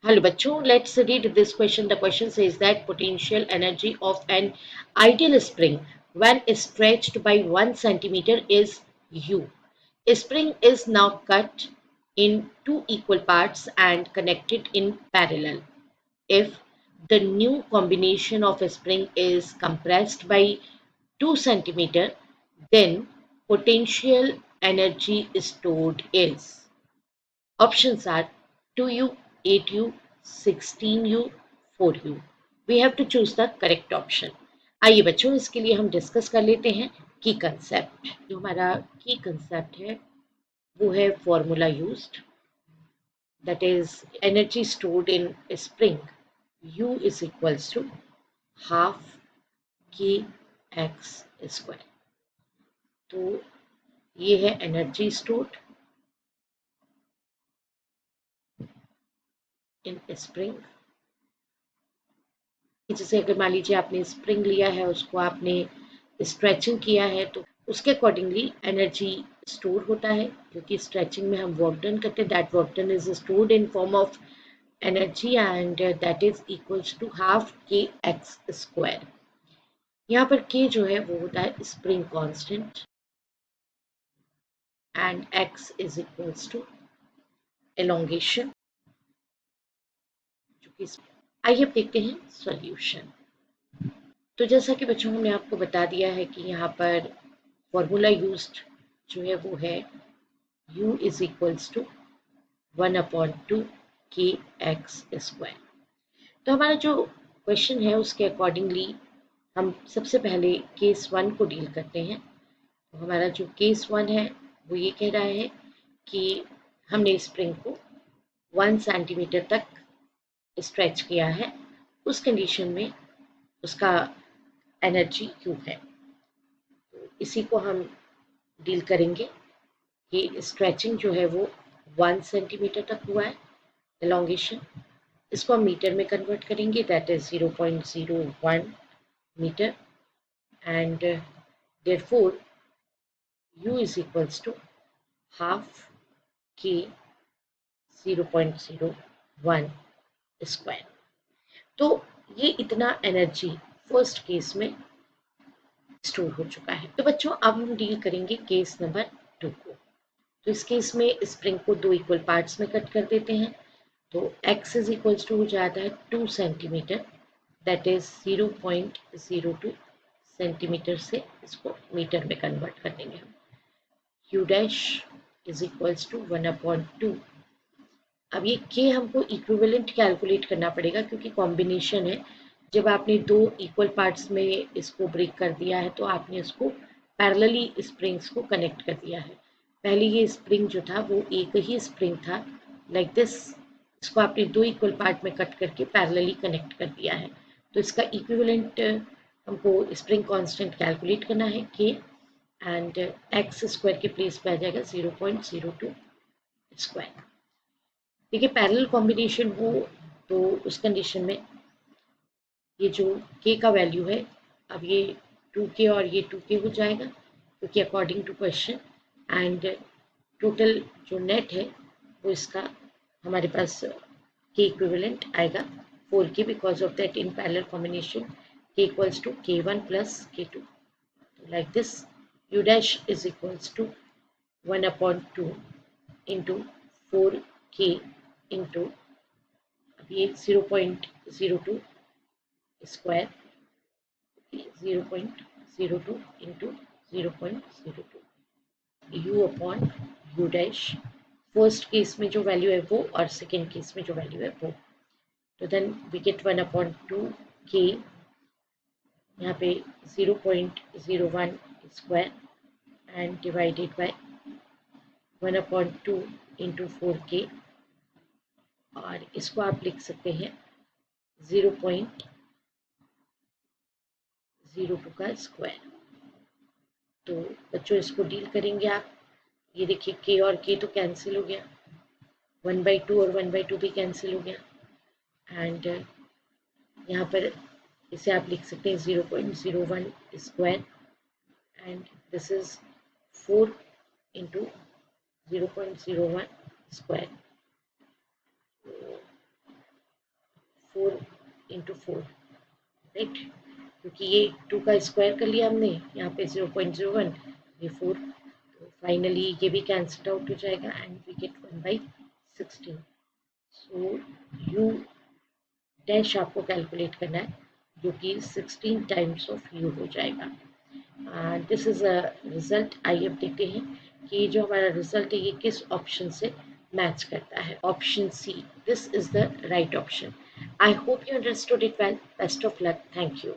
Hello, bachcho. Let's read this question. The question says that potential energy of an ideal spring when stretched by 1 centimeter is U. A spring is now cut in two equal parts and connected in parallel. If the new combination of a spring is compressed by 2 centimeter, then potential energy stored is. Options are 2U, 8U, 16U, 4U. We have to choose the correct option. आइए बच्चों इसके लिए हम discuss कर लेते हैं की concept. जो हमारा की कंसेप्ट है वो है formula used, that is energy stored in a spring U is equals to half kx square। तो ये है एनर्जी स्टोर्ड इन स्प्रिंग। जैसे अगर मान लीजिए आपने स्प्रिंग लिया है, उसको आपने स्ट्रेचिंग किया है, तो उसके अकॉर्डिंगली एनर्जी स्टोर होता है, क्योंकि स्ट्रेचिंग में हम वर्क डन करते हैं। That work done is stored in form of energy and that is equals to half k x square. यहाँ पर के जो है वो होता है spring constant and x is equals to elongation. आइए अब देखते हैं सॉल्यूशन। तो जैसा कि बच्चों ने आपको बता दिया है कि यहाँ पर फॉर्मूला यूज्ड जो है वो है u इज इक्वल्स टू 1/2 के एक्स स्क्वायर। तो हमारा जो क्वेश्चन है उसके अकॉर्डिंगली हम सबसे पहले केस 1 को डील करते हैं। तो हमारा जो केस 1 है वो ये कह रहा है कि हमने स्प्रिंग को 1 सेंटीमीटर तक स्ट्रेच किया है, उस कंडीशन में उसका एनर्जी क्यू है। तो इसी को हम डील करेंगे कि स्ट्रेचिंग जो है वो 1 सेंटीमीटर तक हुआ है एलोंगेशन। इसको हम मीटर में कन्वर्ट करेंगे, that is 0.01 metre and therefore u is equals to half k 0.01 square. तो ये इतना एनर्जी फर्स्ट केस में स्टोर हो चुका है। तो बच्चों अब हम डील करेंगे केस नंबर 2 को। तो इस केस में स्प्रिंग को दो इक्वल पार्ट्स में कट कर देते हैं। तो x इज इक्वल्स टू हो जाता है 2 सेंटीमीटर, दैट इज 0.02 सेंटीमीटर से इसको मीटर में कन्वर्ट कर देंगे हम। q dash is equals to 1/2। अब ये k हमको इक्विवेलेंट कैलकुलेट करना पड़ेगा, क्योंकि कॉम्बिनेशन है। जब आपने दो इक्वल पार्ट्स में इसको ब्रेक कर दिया है तो आपने इसको पैरेलली स्प्रिंग्स को कनेक्ट कर दिया है। पहले ये स्प्रिंग जो था वो एक ही स्प्रिंग था लाइक दिस, इसको आपने दो इक्वल पार्ट में कट करके पैरेलली कनेक्ट कर दिया है। तो इसका इक्विवेलेंट हमको स्प्रिंग कांस्टेंट कैलकुलेट करना है के, एंड एक्स स्क्वायर के प्लेस पे आ जाएगा 0.02 स्क्वायर। देखिए पैरेलल कॉम्बिनेशन हो तो उस कंडीशन में ये जो k का वैल्यू है, अब ये 2k और ये 2k हो जाएगा, क्योंकि according to question, and total जो नेट है वो इसका हमारे पास k इक्विवेलेंट आएगा 4k, because of that in parallel combination k equals to k1 plus k2। Like this u dash is equals to 1/2 into 4k into ये 0.02 square, 0.02 into 0.02 u upon u dash. First case में जो value है वो और second case में जो value है वो। तो देन वी गेट 1/2 k, यहाँ पे 0.01 square and divided by 1/2 into 4k, और इसको आप लिख सकते हैं 0.02 का स्क्वायर। तो बच्चों इसको डील करेंगे आप। ये देखिए k और k तो कैंसिल हो गया, 1/2 और 1/2 भी कैंसिल हो गया, एंड यहाँ पर इसे आप लिख सकते हैं 0.01 square, and this is 4 into 0.01 square. Into 4, right, क्योंकि ये 2 का स्क्वायर कर लिया हमने, यहाँ पे 0.01, ये 4, तो फाइनली ये भी कैंसिल आउट हो जाएगा and we get 1/16। So you dash आपको कैलकुलेट करना है, जो कि 16 टाइम्स ऑफ यू हो जाएगा। This is a result. आइए अब देखते हैं कि जो हमारा रिजल्ट है ये किस ऑप्शन से मैच करता है। Option C, this is the right option. I hope you understood it well. Best of luck. Thank you.